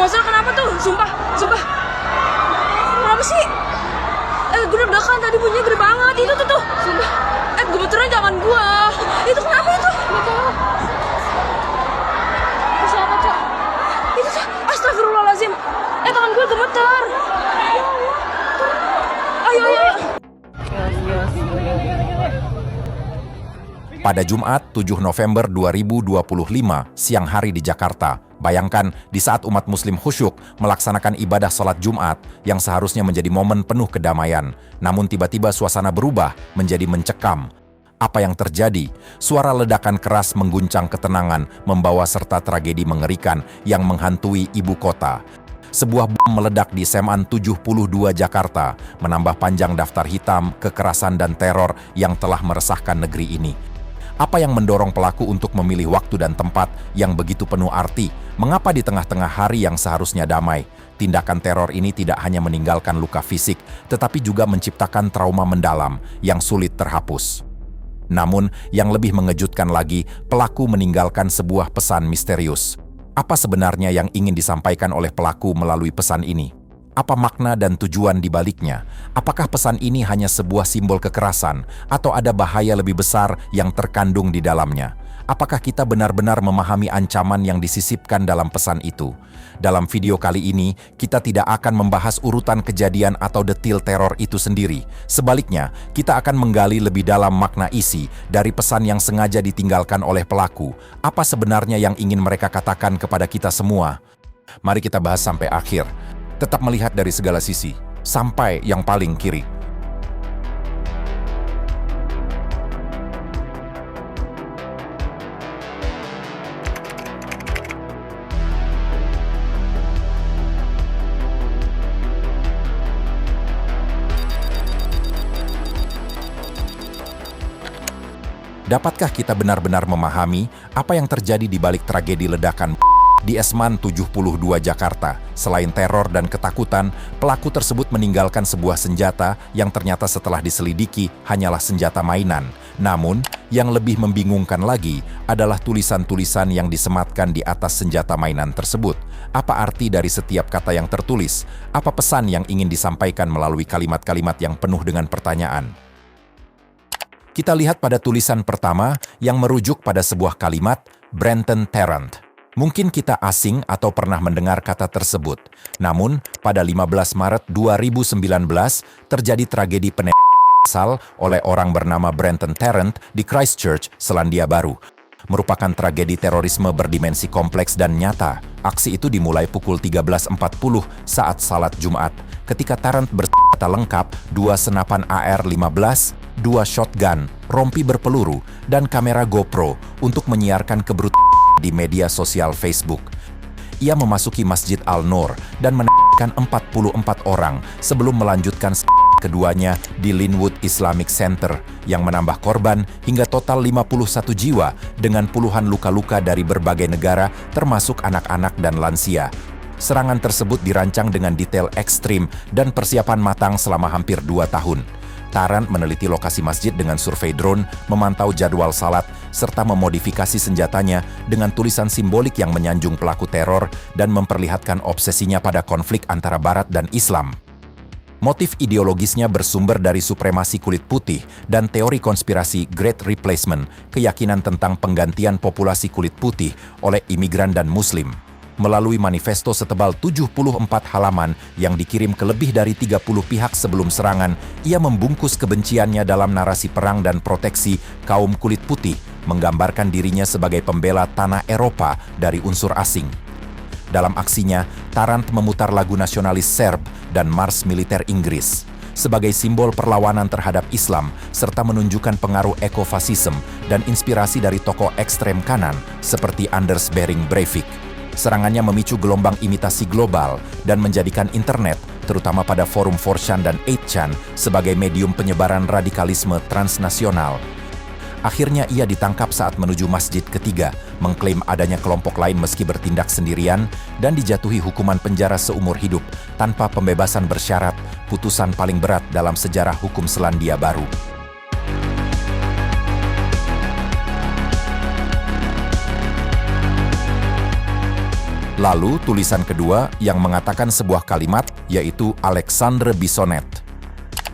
masalah kenapa tuh? Sumpah. Kenapa sih? Gue deg-degan tadi bunyinya gede banget. Itu tuh. Sumpah. Gemeteran jangan gua. Itu kenapa itu? Gak tahu. Itu siapa, Cok? Itu tuh. Astagfirullahaladzim. Tangan gue gemeter. Ayo. Pada Jumat 7 November 2025 siang hari di Jakarta, bayangkan di saat umat muslim khusyuk melaksanakan ibadah sholat Jumat yang seharusnya menjadi momen penuh kedamaian, namun tiba-tiba suasana berubah menjadi mencekam. Apa yang terjadi? Suara ledakan keras mengguncang ketenangan, membawa serta tragedi mengerikan yang menghantui ibu kota. Sebuah bom meledak di Seman 72 Jakarta, menambah panjang daftar hitam, kekerasan dan teror yang telah meresahkan negeri ini. Apa yang mendorong pelaku untuk memilih waktu dan tempat yang begitu penuh arti? Mengapa di tengah-tengah hari yang seharusnya damai, tindakan teror ini tidak hanya meninggalkan luka fisik, tetapi juga menciptakan trauma mendalam yang sulit terhapus? Namun, yang lebih mengejutkan lagi, pelaku meninggalkan sebuah pesan misterius. Apa sebenarnya yang ingin disampaikan oleh pelaku melalui pesan ini? Apa makna dan tujuan di baliknya? Apakah pesan ini hanya sebuah simbol kekerasan, atau ada bahaya lebih besar yang terkandung di dalamnya? Apakah kita benar-benar memahami ancaman yang disisipkan dalam pesan itu? Dalam video kali ini, kita tidak akan membahas urutan kejadian atau detil teror itu sendiri. Sebaliknya, kita akan menggali lebih dalam makna isi dari pesan yang sengaja ditinggalkan oleh pelaku. Apa sebenarnya yang ingin mereka katakan kepada kita semua? Mari kita bahas sampai akhir. Tetap melihat dari segala sisi, sampai yang paling kiri. Dapatkah kita benar-benar memahami apa yang terjadi di balik tragedi ledakan di Seman 72 Jakarta? Selain teror dan ketakutan, pelaku tersebut meninggalkan sebuah senjata yang ternyata setelah diselidiki hanyalah senjata mainan. Namun, yang lebih membingungkan lagi adalah tulisan-tulisan yang disematkan di atas senjata mainan tersebut. Apa arti dari setiap kata yang tertulis? Apa pesan yang ingin disampaikan melalui kalimat-kalimat yang penuh dengan pertanyaan? Kita lihat pada tulisan pertama yang merujuk pada sebuah kalimat, Brenton Tarrant. Mungkin kita asing atau pernah mendengar kata tersebut. Namun, pada 15 Maret 2019, terjadi tragedi penembakan oleh orang bernama Brenton Tarrant di Christchurch, Selandia Baru. Merupakan tragedi terorisme berdimensi kompleks dan nyata. Aksi itu dimulai pukul 13.40 saat salat Jumat, ketika Tarrant bersenjata lengkap, 2 senapan AR-15, 2 shotgun, rompi berpeluru, dan kamera GoPro untuk menyiarkan kebrutalan di media sosial Facebook. Ia memasuki Masjid Al-Nur dan menembakkan 44 orang sebelum melanjutkan keduanya di Linwood Islamic Center yang menambah korban hingga total 51 jiwa dengan puluhan luka-luka dari berbagai negara termasuk anak-anak dan lansia. Serangan tersebut dirancang dengan detail ekstrim dan persiapan matang selama hampir 2 tahun. Tarrant meneliti lokasi masjid dengan survei drone, memantau jadwal salat, serta memodifikasi senjatanya dengan tulisan simbolik yang menyanjung pelaku teror dan memperlihatkan obsesinya pada konflik antara Barat dan Islam. Motif ideologisnya bersumber dari supremasi kulit putih dan teori konspirasi Great Replacement, keyakinan tentang penggantian populasi kulit putih oleh imigran dan Muslim. Melalui manifesto setebal 74 halaman yang dikirim ke lebih dari 30 pihak sebelum serangan, ia membungkus kebenciannya dalam narasi perang dan proteksi kaum kulit putih, menggambarkan dirinya sebagai pembela tanah Eropa dari unsur asing. Dalam aksinya, Tarrant memutar lagu nasionalis Serb dan Mars militer Inggris sebagai simbol perlawanan terhadap Islam, serta menunjukkan pengaruh ekofasisme dan inspirasi dari tokoh ekstrem kanan seperti Anders Behring Breivik. Serangannya memicu gelombang imitasi global dan menjadikan internet, terutama pada forum 4chan dan 8chan, sebagai medium penyebaran radikalisme transnasional. Akhirnya ia ditangkap saat menuju masjid ketiga, mengklaim adanya kelompok lain meski bertindak sendirian, dan dijatuhi hukuman penjara seumur hidup tanpa pembebasan bersyarat, putusan paling berat dalam sejarah hukum Selandia Baru. Lalu tulisan kedua yang mengatakan sebuah kalimat yaitu Alexandre Bissonnette.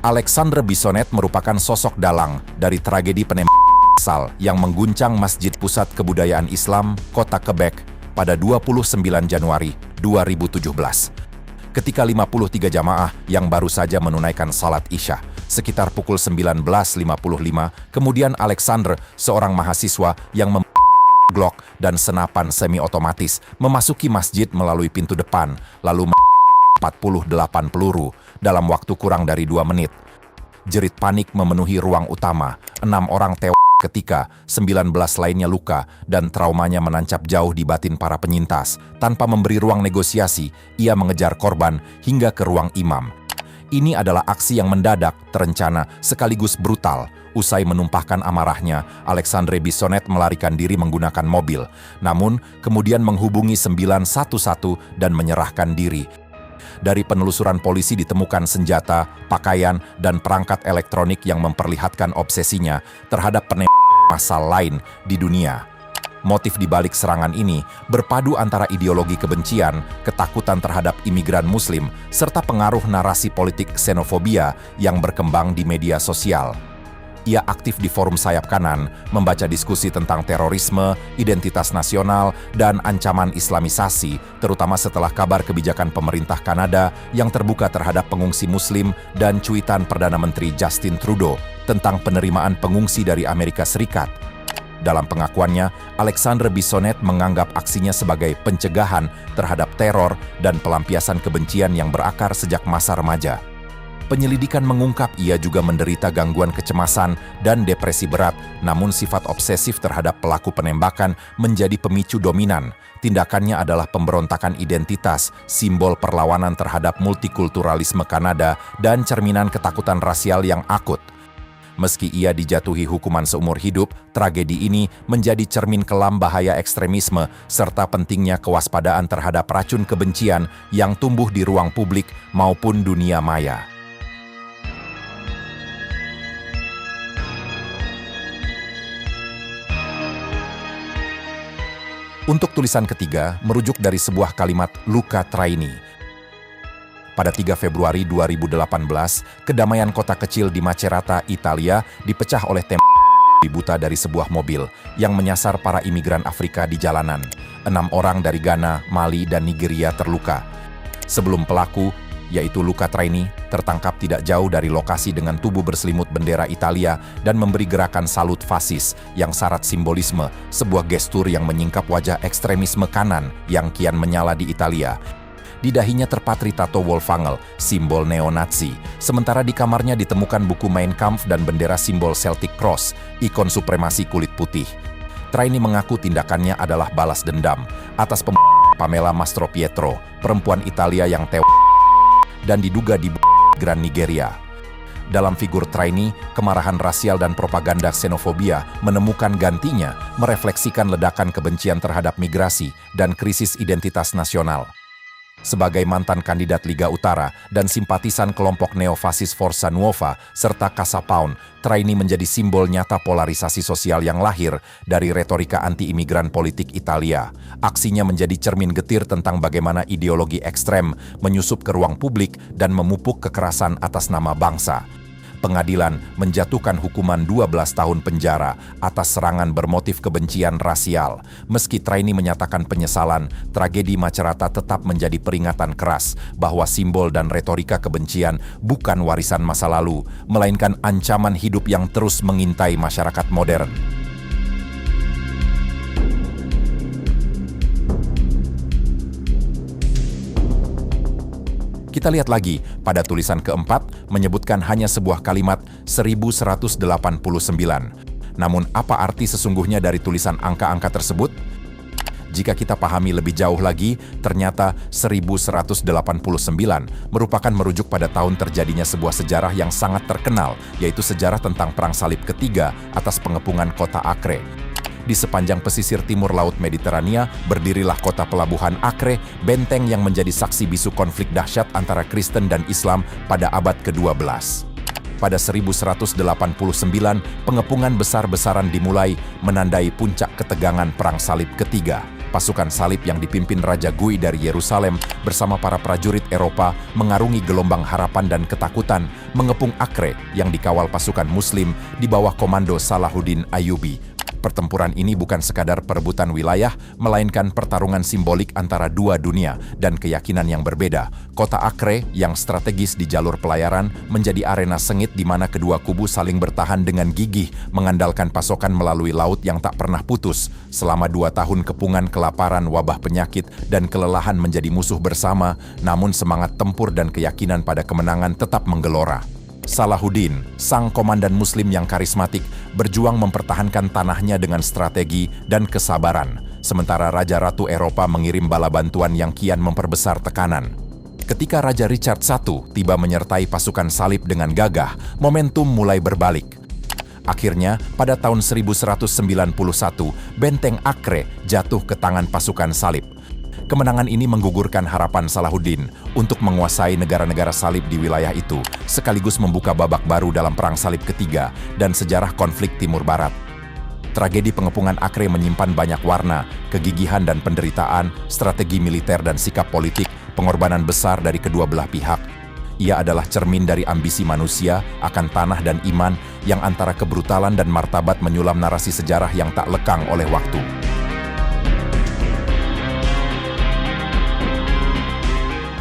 Alexandre Bissonnette merupakan sosok dalang dari tragedi penembakan massal yang mengguncang Masjid Pusat Kebudayaan Islam, Kota Quebec pada 29 Januari 2017. Ketika 53 jamaah yang baru saja menunaikan salat Isya, sekitar pukul 19.55, kemudian Alexandre, seorang mahasiswa yang Glock dan senapan semi-otomatis, memasuki masjid melalui pintu depan, lalu 48 peluru dalam waktu kurang dari 2 menit. Jerit panik memenuhi ruang utama, 6 orang tewas ketika 19 lainnya luka dan traumanya menancap jauh di batin para penyintas. Tanpa memberi ruang negosiasi, ia mengejar korban hingga ke ruang imam. Ini adalah aksi yang mendadak, terencana, sekaligus brutal. Usai menumpahkan amarahnya, Alexandre Bissonnette melarikan diri menggunakan mobil, namun kemudian menghubungi 911 dan menyerahkan diri. Dari penelusuran polisi ditemukan senjata, pakaian, dan perangkat elektronik yang memperlihatkan obsesinya terhadap penembakan massal lain di dunia. Motif di balik serangan ini berpadu antara ideologi kebencian, ketakutan terhadap imigran Muslim, serta pengaruh narasi politik ksenofobia yang berkembang di media sosial. Ia aktif di forum sayap kanan, membaca diskusi tentang terorisme, identitas nasional, dan ancaman islamisasi, terutama setelah kabar kebijakan pemerintah Kanada yang terbuka terhadap pengungsi Muslim dan cuitan Perdana Menteri Justin Trudeau tentang penerimaan pengungsi dari Amerika Serikat. Dalam pengakuannya, Alexandre Bissonnette menganggap aksinya sebagai pencegahan terhadap teror dan pelampiasan kebencian yang berakar sejak masa remaja. Penyelidikan mengungkap ia juga menderita gangguan kecemasan dan depresi berat, namun sifat obsesif terhadap pelaku penembakan menjadi pemicu dominan. Tindakannya adalah pemberontakan identitas, simbol perlawanan terhadap multikulturalisme Kanada, dan cerminan ketakutan rasial yang akut. Meski ia dijatuhi hukuman seumur hidup, tragedi ini menjadi cermin kelam bahaya ekstremisme serta pentingnya kewaspadaan terhadap racun kebencian yang tumbuh di ruang publik maupun dunia maya. Untuk tulisan ketiga, merujuk dari sebuah kalimat Luca Traini. Pada 3 Februari 2018, kedamaian kota kecil di Macerata, Italia, dipecah oleh tembak buta dari sebuah mobil yang menyasar para imigran Afrika di jalanan. 6 orang dari Ghana, Mali, dan Nigeria terluka. Sebelum pelaku, yaitu Luca Traini, tertangkap tidak jauh dari lokasi dengan tubuh berselimut bendera Italia dan memberi gerakan salut fasis yang syarat simbolisme, sebuah gestur yang menyingkap wajah ekstremisme kanan yang kian menyala di Italia. Di dahinya terpatri tato Wolfangel, simbol neo-Nazi. Sementara di kamarnya ditemukan buku Mein Kampf dan bendera simbol Celtic Cross, ikon supremasi kulit putih. Traini mengaku tindakannya adalah balas dendam atas Pamela Mastropietro, perempuan Italia yang tewas dan diduga di Grand Nigeria. Dalam figur Traini, kemarahan rasial dan propaganda ksenofobia menemukan gantinya, merefleksikan ledakan kebencian terhadap migrasi dan krisis identitas nasional. Sebagai mantan kandidat Liga Utara dan simpatisan kelompok neofasis Forza Nuova serta Casa Pound, Traini menjadi simbol nyata polarisasi sosial yang lahir dari retorika anti-imigran politik Italia. Aksinya menjadi cermin getir tentang bagaimana ideologi ekstrem menyusup ke ruang publik dan memupuk kekerasan atas nama bangsa. Pengadilan menjatuhkan hukuman 12 tahun penjara atas serangan bermotif kebencian rasial. Meski Traini menyatakan penyesalan, tragedi Macerata tetap menjadi peringatan keras bahwa simbol dan retorika kebencian bukan warisan masa lalu, melainkan ancaman hidup yang terus mengintai masyarakat modern. Kita lihat lagi, pada tulisan keempat menyebutkan hanya sebuah kalimat 1189. Namun apa arti sesungguhnya dari tulisan angka-angka tersebut? Jika kita pahami lebih jauh lagi, ternyata 1189 merupakan merujuk pada tahun terjadinya sebuah sejarah yang sangat terkenal, yaitu sejarah tentang Perang Salib Ketiga atas pengepungan kota Acre. Di sepanjang pesisir timur Laut Mediterania, berdirilah kota pelabuhan Acre, benteng yang menjadi saksi bisu konflik dahsyat antara Kristen dan Islam pada abad ke-12. Pada 1189, pengepungan besar-besaran dimulai, menandai puncak ketegangan Perang Salib Ketiga. pasukan salib yang dipimpin Raja Gui dari Yerusalem bersama para prajurit Eropa mengarungi gelombang harapan dan ketakutan mengepung Acre yang dikawal pasukan Muslim di bawah komando Salahuddin Ayyubi. Pertempuran ini bukan sekadar perebutan wilayah, melainkan pertarungan simbolik antara dua dunia dan keyakinan yang berbeda. Kota Acre yang strategis di jalur pelayaran menjadi arena sengit di mana kedua kubu saling bertahan dengan gigih, mengandalkan pasokan melalui laut yang tak pernah putus. Selama 2 tahun kepungan kelaparan, wabah penyakit, dan kelelahan menjadi musuh bersama, namun semangat tempur dan keyakinan pada kemenangan tetap menggelora. Salahuddin, sang komandan Muslim yang karismatik, berjuang mempertahankan tanahnya dengan strategi dan kesabaran, sementara Raja Ratu Eropa mengirim bala bantuan yang kian memperbesar tekanan. Ketika Raja Richard I tiba menyertai pasukan salib dengan gagah, momentum mulai berbalik. Akhirnya, pada tahun 1191, benteng Acre jatuh ke tangan pasukan salib. Kemenangan ini menggugurkan harapan Salahuddin untuk menguasai negara-negara salib di wilayah itu, sekaligus membuka babak baru dalam Perang Salib Ketiga dan sejarah konflik Timur Barat. Tragedi pengepungan Acre menyimpan banyak warna, kegigihan dan penderitaan, strategi militer dan sikap politik, pengorbanan besar dari kedua belah pihak. Ia adalah cermin dari ambisi manusia akan tanah dan iman yang antara kebrutalan dan martabat menyulam narasi sejarah yang tak lekang oleh waktu.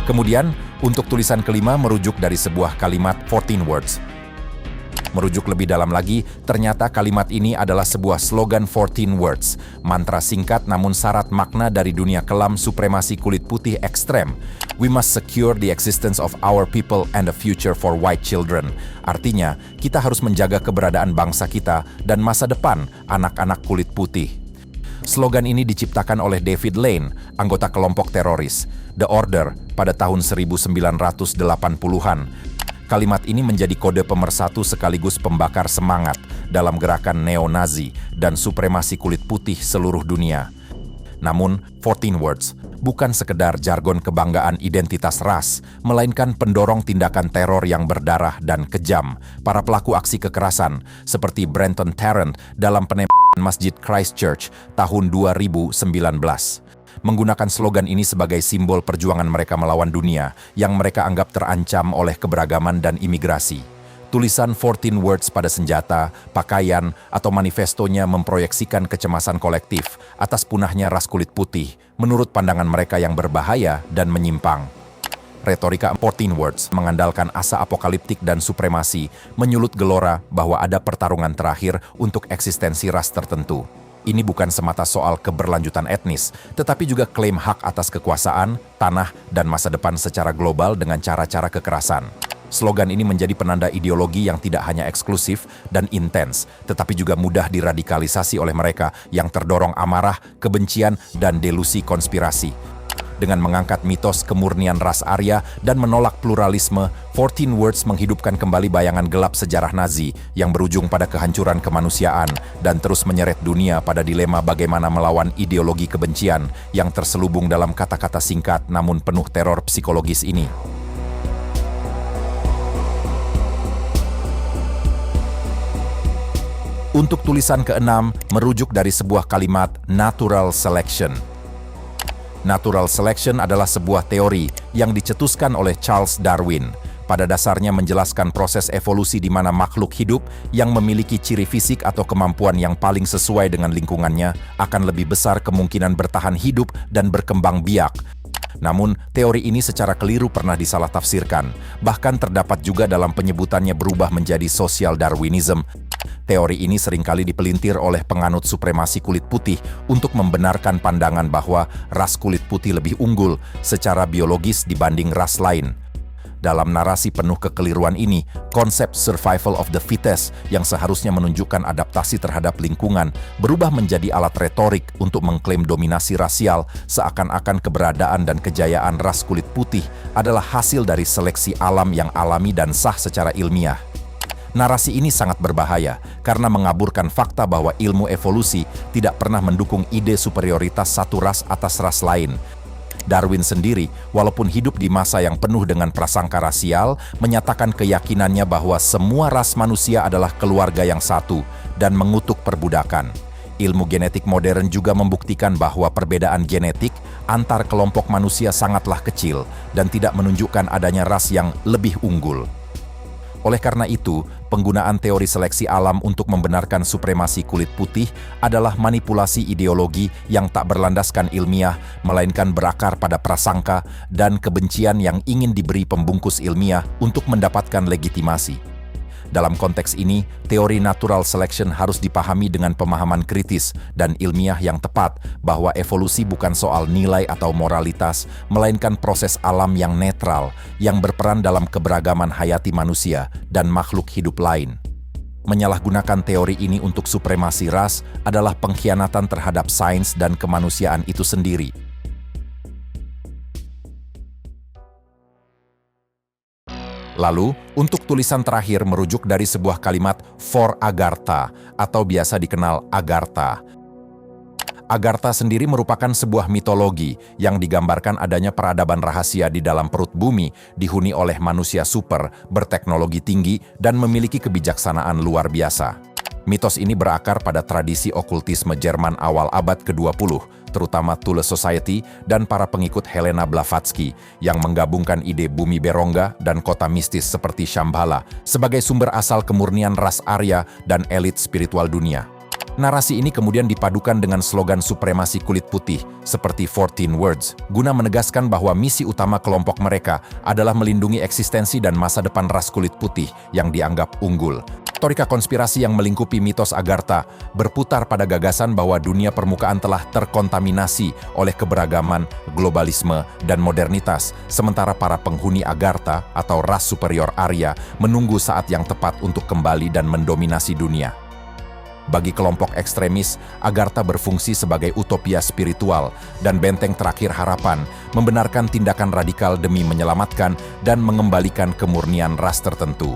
Kemudian, untuk tulisan kelima merujuk dari sebuah kalimat 14 words. Merujuk lebih dalam lagi, ternyata kalimat ini adalah sebuah slogan 14 words, mantra singkat namun syarat makna dari dunia kelam supremasi kulit putih ekstrem. We must secure the existence of our people and a future for white children. Artinya, kita harus menjaga keberadaan bangsa kita dan masa depan anak-anak kulit putih. Slogan ini diciptakan oleh David Lane, anggota kelompok teroris The Order pada tahun 1980-an. Kalimat ini menjadi kode pemersatu sekaligus pembakar semangat dalam gerakan neo-Nazi dan supremasi kulit putih seluruh dunia. Namun, 14 words bukan sekedar jargon kebanggaan identitas ras, melainkan pendorong tindakan teror yang berdarah dan kejam. Para pelaku aksi kekerasan, seperti Brenton Tarrant dalam penembakan Masjid Christchurch tahun 2019. Menggunakan slogan ini sebagai simbol perjuangan mereka melawan dunia yang mereka anggap terancam oleh keberagaman dan imigrasi. Tulisan 14 words pada senjata, pakaian, atau manifestonya memproyeksikan kecemasan kolektif atas punahnya ras kulit putih menurut pandangan mereka yang berbahaya dan menyimpang. Retorika 14 words mengandalkan asa apokaliptik dan supremasi, menyulut gelora bahwa ada pertarungan terakhir untuk eksistensi ras tertentu. Ini bukan semata soal keberlanjutan etnis, tetapi juga klaim hak atas kekuasaan, tanah, dan masa depan secara global dengan cara-cara kekerasan. Slogan ini menjadi penanda ideologi yang tidak hanya eksklusif dan intens, tetapi juga mudah diradikalisasi oleh mereka yang terdorong amarah, kebencian, dan delusi konspirasi. Dengan mengangkat mitos kemurnian ras Arya dan menolak pluralisme, 14 words menghidupkan kembali bayangan gelap sejarah Nazi yang berujung pada kehancuran kemanusiaan dan terus menyeret dunia pada dilema bagaimana melawan ideologi kebencian yang terselubung dalam kata-kata singkat namun penuh teror psikologis ini. Untuk tulisan keenam, merujuk dari sebuah kalimat natural selection. Natural selection adalah sebuah teori yang dicetuskan oleh Charles Darwin. Pada dasarnya menjelaskan proses evolusi di mana makhluk hidup yang memiliki ciri fisik atau kemampuan yang paling sesuai dengan lingkungannya akan lebih besar kemungkinan bertahan hidup dan berkembang biak. Namun, teori ini secara keliru pernah disalah-tafsirkan. Bahkan terdapat juga dalam penyebutannya berubah menjadi social Darwinism. Teori ini seringkali dipelintir oleh penganut supremasi kulit putih untuk membenarkan pandangan bahwa ras kulit putih lebih unggul secara biologis dibanding ras lain. Dalam narasi penuh kekeliruan ini, konsep survival of the fittest yang seharusnya menunjukkan adaptasi terhadap lingkungan berubah menjadi alat retorik untuk mengklaim dominasi rasial, seakan-akan keberadaan dan kejayaan ras kulit putih adalah hasil dari seleksi alam yang alami dan sah secara ilmiah. Narasi ini sangat berbahaya karena mengaburkan fakta bahwa ilmu evolusi tidak pernah mendukung ide superioritas satu ras atas ras lain. Darwin sendiri, walaupun hidup di masa yang penuh dengan prasangka rasial, menyatakan keyakinannya bahwa semua ras manusia adalah keluarga yang satu dan mengutuk perbudakan. Ilmu genetik modern juga membuktikan bahwa perbedaan genetik antar kelompok manusia sangatlah kecil dan tidak menunjukkan adanya ras yang lebih unggul. Oleh karena itu, penggunaan teori seleksi alam untuk membenarkan supremasi kulit putih adalah manipulasi ideologi yang tak berlandaskan ilmiah, melainkan berakar pada prasangka dan kebencian yang ingin diberi pembungkus ilmiah untuk mendapatkan legitimasi. Dalam konteks ini, teori natural selection harus dipahami dengan pemahaman kritis dan ilmiah yang tepat bahwa evolusi bukan soal nilai atau moralitas, melainkan proses alam yang netral, yang berperan dalam keberagaman hayati manusia dan makhluk hidup lain. Menyalahgunakan teori ini untuk supremasi ras adalah pengkhianatan terhadap sains dan kemanusiaan itu sendiri. Lalu, untuk tulisan terakhir merujuk dari sebuah kalimat for Agartha atau biasa dikenal Agartha. Agartha sendiri merupakan sebuah mitologi yang digambarkan adanya peradaban rahasia di dalam perut bumi dihuni oleh manusia super, berteknologi tinggi, dan memiliki kebijaksanaan luar biasa. Mitos ini berakar pada tradisi okultisme Jerman awal abad ke-20, terutama Thule Society dan para pengikut Helena Blavatsky yang menggabungkan ide bumi berongga dan kota mistis seperti Shambhala sebagai sumber asal kemurnian ras Arya dan elit spiritual dunia. Narasi ini kemudian dipadukan dengan slogan supremasi kulit putih seperti 14 Words, guna menegaskan bahwa misi utama kelompok mereka adalah melindungi eksistensi dan masa depan ras kulit putih yang dianggap unggul. Teori konspirasi yang melingkupi mitos Agartha berputar pada gagasan bahwa dunia permukaan telah terkontaminasi oleh keberagaman, globalisme, dan modernitas, sementara para penghuni Agartha atau ras superior Arya menunggu saat yang tepat untuk kembali dan mendominasi dunia. Bagi kelompok ekstremis, Agartha berfungsi sebagai utopia spiritual dan benteng terakhir harapan, membenarkan tindakan radikal demi menyelamatkan dan mengembalikan kemurnian ras tertentu.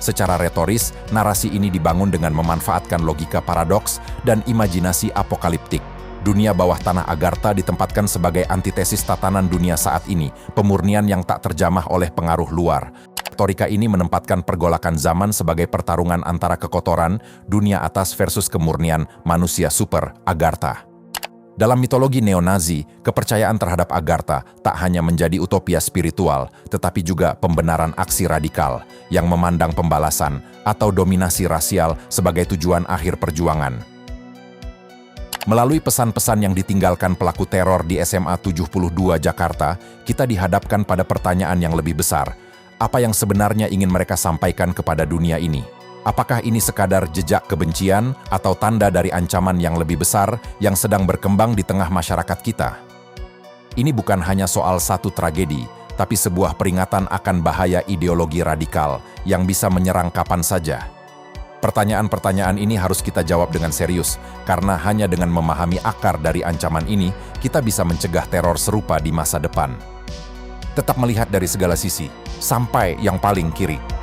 Secara retoris, narasi ini dibangun dengan memanfaatkan logika paradoks dan imajinasi apokaliptik. Dunia bawah tanah Agartha ditempatkan sebagai antitesis tatanan dunia saat ini, pemurnian yang tak terjamah oleh pengaruh luar. Retorika ini menempatkan pergolakan zaman sebagai pertarungan antara kekotoran, dunia atas versus kemurnian manusia super, Agartha. Dalam mitologi neo-Nazi, kepercayaan terhadap Agartha tak hanya menjadi utopia spiritual, tetapi juga pembenaran aksi radikal yang memandang pembalasan atau dominasi rasial sebagai tujuan akhir perjuangan. Melalui pesan-pesan yang ditinggalkan pelaku teror di SMA 72 Jakarta, kita dihadapkan pada pertanyaan yang lebih besar. Apa yang sebenarnya ingin mereka sampaikan kepada dunia ini? Apakah ini sekadar jejak kebencian atau tanda dari ancaman yang lebih besar yang sedang berkembang di tengah masyarakat kita? Ini bukan hanya soal satu tragedi, tapi sebuah peringatan akan bahaya ideologi radikal yang bisa menyerang kapan saja. Pertanyaan-pertanyaan ini harus kita jawab dengan serius, karena hanya dengan memahami akar dari ancaman ini, kita bisa mencegah teror serupa di masa depan. Tetap melihat dari segala sisi, sampai yang paling kiri.